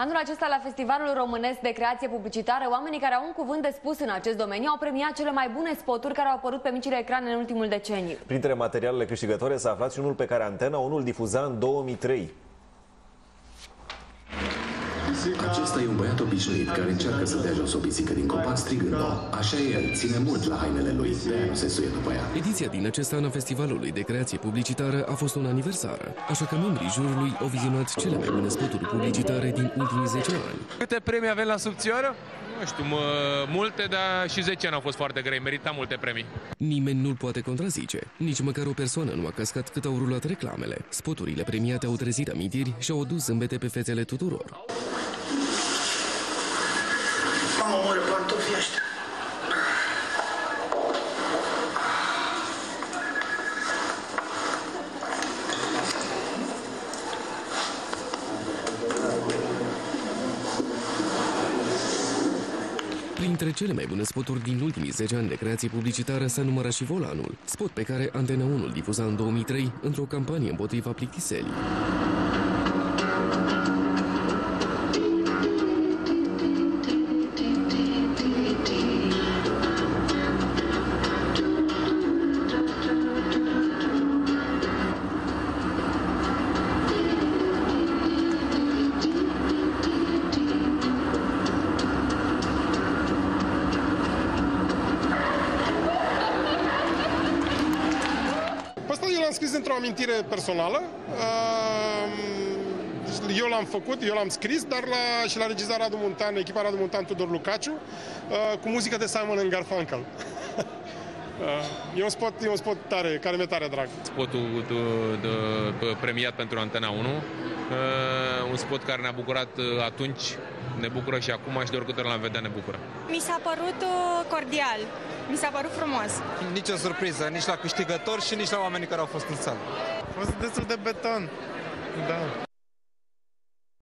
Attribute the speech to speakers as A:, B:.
A: Anul acesta, la Festivalul Românesc de Creație Publicitară, oamenii care au un cuvânt de spus în acest domeniu au premiat cele mai bune spoturi care au apărut pe micile ecrane în ultimul deceniu. Printre materialele câștigătoare s-a aflat și unul pe care Antena 1 îl difuza în 2003.
B: Acesta e un băiat obișnuit care încearcă să dea jos o pisică din copac strigând-o. Așa e el, ține mult la hainele lui, de-aia nu se suie după ea.
C: Ediția din acest an a Festivalului de Creație Publicitară a fost o aniversară, așa că membrii jurului au vizionat cele mai bune spoturi publicitare din ultimii 10 ani.
D: Câte premii avem la subțioară? Nu știu, multe, dar și 10 ani au fost foarte grei, meritam multe premii.
C: Nimeni nu-l poate contrazice. Nici măcar o persoană nu a căscat cât au rulat reclamele. Spoturile premiate au trezit amintiri și au adus zâmbete pe fețele tuturor.
E: Mamă, omoară pantofii ăștia.
C: Printre cele mai bune spoturi din ultimii 10 ani de creație publicitară s-a numărat și Volanul, spot pe care Antena 1 îl difuza în 2003 într-o campanie împotriva plictiselii.
F: Asta eu l-am scris într-o amintire personală, eu l-am făcut, eu l-am scris, dar și la regizat Radu Muntean, echipa Radu Muntean, Tudor Lucaciu, cu muzică de Simon & Garfunkel. E un spot tare, care mi-e tare drag.
D: Spotul premiat pentru Antena 1, un spot care ne-a bucurat atunci, ne bucură și acum și de oricât l-am vedea ne bucură.
G: Mi s-a părut cordial, mi s-a părut frumos.
H: Nici o surpriză, nici la câștigători și nici la oamenii care au fost în sală.
F: A fost destul de beton, da.